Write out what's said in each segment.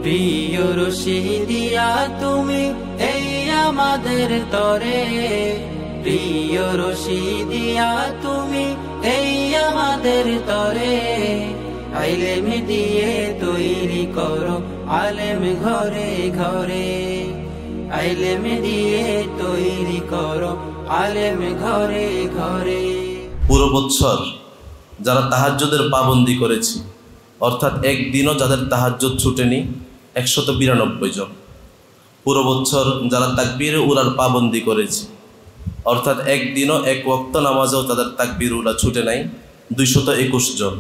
প্রিয় রশিদিয়া তুমি এই আমাদের তরে, প্রিয় রশিদিয়া তুমি এই আমাদের তরে। ইলম দিয়ে তৈরি করো আলেম ঘরে ঘরে, ইলম দিয়ে তৈরি করো আলেম ঘরে ঘরে। পুরো বছর যারা তাহাজ্জুদের পাবন্দি করেছি, অর্থাৎ একদিনও যাদের তাহাজ্জুদ ছুটেনি 192 জন। পুরো বছর যারা তাকবীরে উলার পাবন্দি করেছি, অর্থাৎ একদিনও এক ওয়াক্ত নামাজেও তাদের তাকবীর উলা ছুটে নাই 221 জন।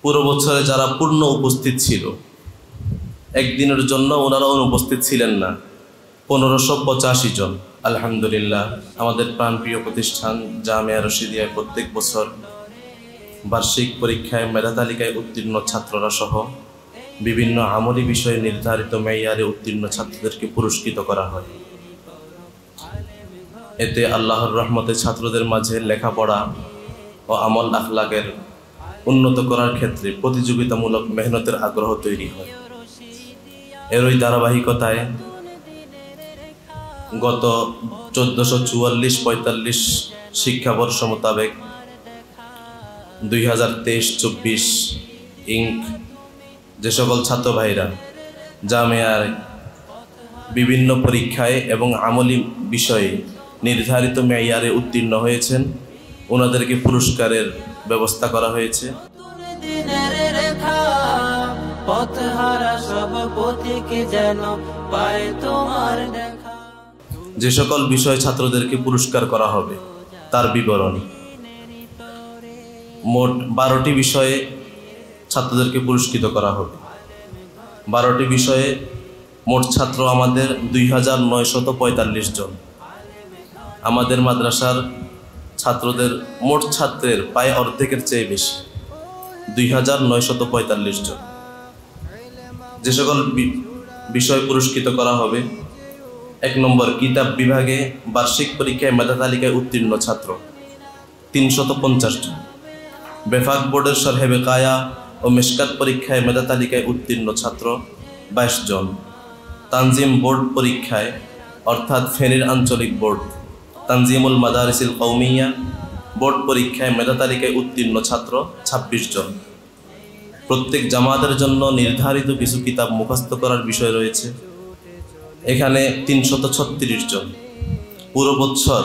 পুরো বছরে যারা পূর্ণ উপস্থিত ছিল, একদিনের জন্য ওনারা অনুপস্থিত ছিলেন না 1585 জন। আলহামদুলিল্লাহ, আমাদের প্রাণপ্রিয় প্রতিষ্ঠান জামিয়া রশিদিয়ায় প্রত্যেক বছর বার্ষিক পরীক্ষায় মেধা তালিকায় উত্তীর্ণ ছাত্ররা সহ বিভিন্ন আমলি বিষয়ে নির্ধারিত মেয়ারে উত্তীর্ণ ছাত্রদেরকে পুরস্কৃত করা হয়। এতে আল্লাহর রহমতে ছাত্রদের মাঝে লেখাপড়া ও আমল আখলাকের উন্নত করার ক্ষেত্রে প্রতিযোগিতামূলক মেহনতের আগ্রহ তৈরি হয়। এরই ধারাবাহিকতায় গত 1444-45 শিক্ষাবর্ষ মোতাবেক 2023-24 ইঙ্ক যে সকল ছাত্র ভাইরা জামিয়ার বিভিন্ন পরীক্ষায় এবং আমলি বিষয়ে নির্ধারিত মেয়ারে উত্তীর্ণ হয়েছেন, ওনাদেরকে পুরস্কারের ব্যবস্থা করা হয়েছে। যে সকল বিষয় ছাত্রদেরকে পুরস্কার করা হবে তার বিবরণ। মোট 12টি বিষয়ে ছাত্রদেরকে পুরস্কৃত করা হবে। 12টি বিষয়ে মোট ছাত্র আমাদের 2945 জন। আমাদের মাদ্রাসার ছাত্রদের মোট ছাত্রের প্রায় অর্ধেকের চেয়ে বেশি, 2945 জন। যে সকল বিষয় পুরস্কৃত করা হবে: 1 নম্বর, কিতাব বিভাগে বার্ষিক পরীক্ষায় মেধা তালিকায় উত্তীর্ণ ছাত্র 350 জন। বেফাক বোর্ডের শরহে বেকায়া ও মেশকাত পরীক্ষায় মেধা তালিকায় উত্তীর্ণ ছাত্র 22 জন। তানজিম বোর্ড পরীক্ষায়, অর্থাৎ ফেনীর আঞ্চলিক বোর্ড তানজিমুল মাদারিসিল কওমিয়া বোর্ড পরীক্ষায় মেধা তালিকায় উত্তীর্ণ ছাত্র 26 জন। প্রত্যেক জামাতের জন্য নির্ধারিত কিছু কিতাব মুখস্থ করার বিষয় রয়েছে, এখানে 336 জন। পুরো বছর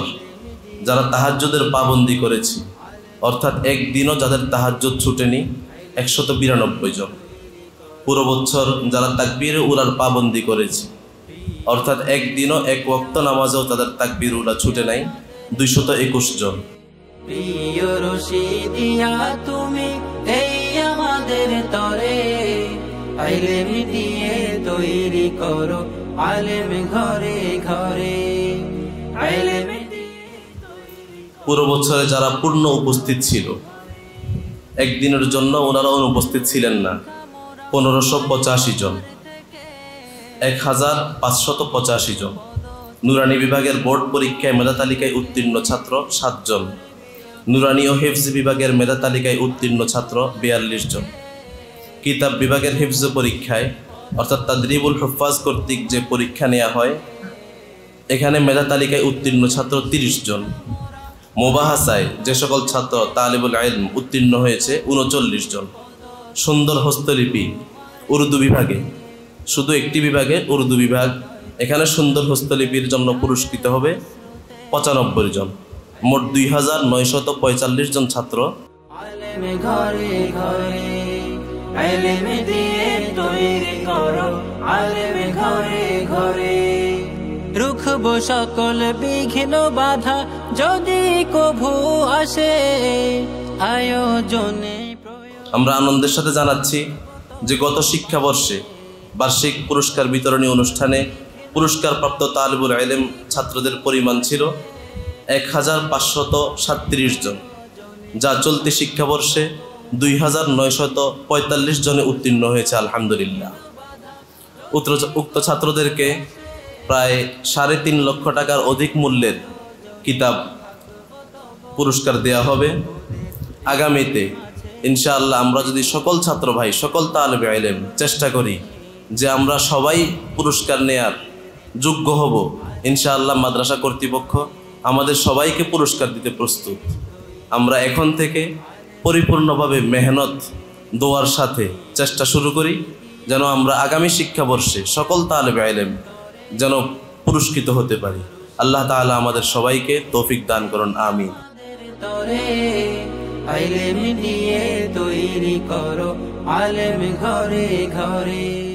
যারা তাহাজ্জুদের পাবন্দি করেছি, অর্থাৎ একদিনও যাদের তাহাজ্জুদ ছুটেনি 192 জন। পুরো বছর যারা তাকবীরে উলার পাবন্দি করেছি, অর্থাৎ একদিনও এক ওয়াক্ত নামাজেও তাদের তাকবীর উলা ছুটে নাই 221 জন। প্রিয় রশিদিয়া তুমি এই আমাদের তরে, ইলম দিয়ে তৈরি করো আলেম ঘরে ঘরে। পুরো বছরে যারা পূর্ণ উপস্থিত ছিল, একদিনের জন্য ওনারা অনুপস্থিত ছিলেন না 1585 জন। 1585 জন। নুরানি বিভাগের বোর্ড পরীক্ষায় মেধা তালিকায় উত্তীর্ণ ছাত্র 7 জন। নুরানি ও হিফজ বিভাগের মেধা তালিকায় উত্তীর্ণ ছাত্র 42 জন। কিতাব বিভাগের হিফজ পরীক্ষায়, অর্থাৎ তাদরিবুল হুফাজ কর্তৃক যে পরীক্ষা নেওয়া হয়, এখানে মেধা তালিকায় উত্তীর্ণ ছাত্র 30 জন। মুবাহাসায় যে সকল ছাত্র তালিবুল ইলম উত্তীর্ণ হয়েছে 39 জন। সুন্দর হস্তলিপি উর্দু বিভাগে, শুধু একটি বিভাগে উর্দু বিভাগ, এখানে সুন্দর হস্তলিপির জন্য পুরস্কৃত হবে 95 জন। মোট 2945 জন ছাত্র আলেম ঘরে ঘরে, ইলম দিয়ে তৈরি করো আলেম ঘরে ঘরে। রুখব সকল বিঘ্ন বাধা যদি কভু আসে, আয়োজনে আমরা আনন্দের সাথে জানাচ্ছি যে গত শিক্ষাবর্ষে বার্ষিক পুরস্কার বিতরণী অনুষ্ঠানে পুরস্কারপ্রাপ্ত তালিবুল ইলম ছাত্রদের পরিমাণ ছিল 1537 জন, যা চলতি শিক্ষাবর্ষে 2945 জনে উত্তীর্ণ হয়েছে। আলহামদুলিল্লাহ। উক্ত ছাত্রদেরকে প্রায় 3.5 লক্ষ টাকার অধিক মূল্যের কিতাব পুরস্কার দেয়া হবে। আগামীতে ইনশাআল্লাহ আমরা যদি সকল ছাত্র ভাই, সকল তালিবে ইলম চেষ্টা করি যে আমরা সবাই পুরস্কার নেয়ার যোগ্য হব, ইনশাআল্লাহ মাদ্রাসা কর্তৃপক্ষ আমাদের সবাইকে পুরস্কার দিতে প্রস্তুত। আমরা এখন থেকে পরিপূর্ণভাবে মেহনত দোয়ার সাথে চেষ্টা শুরু করি, যেন আমরা আগামী শিক্ষাবর্ষে সকল তালেবে ইলম যেন পুরস্কৃত হতে পারি। আল্লাহ তাআলা আমাদের সবাইকে তৌফিক দান করুন, আমিন। ইলম দিয়ে তৈরি করো আলেম ঘরে ঘরে।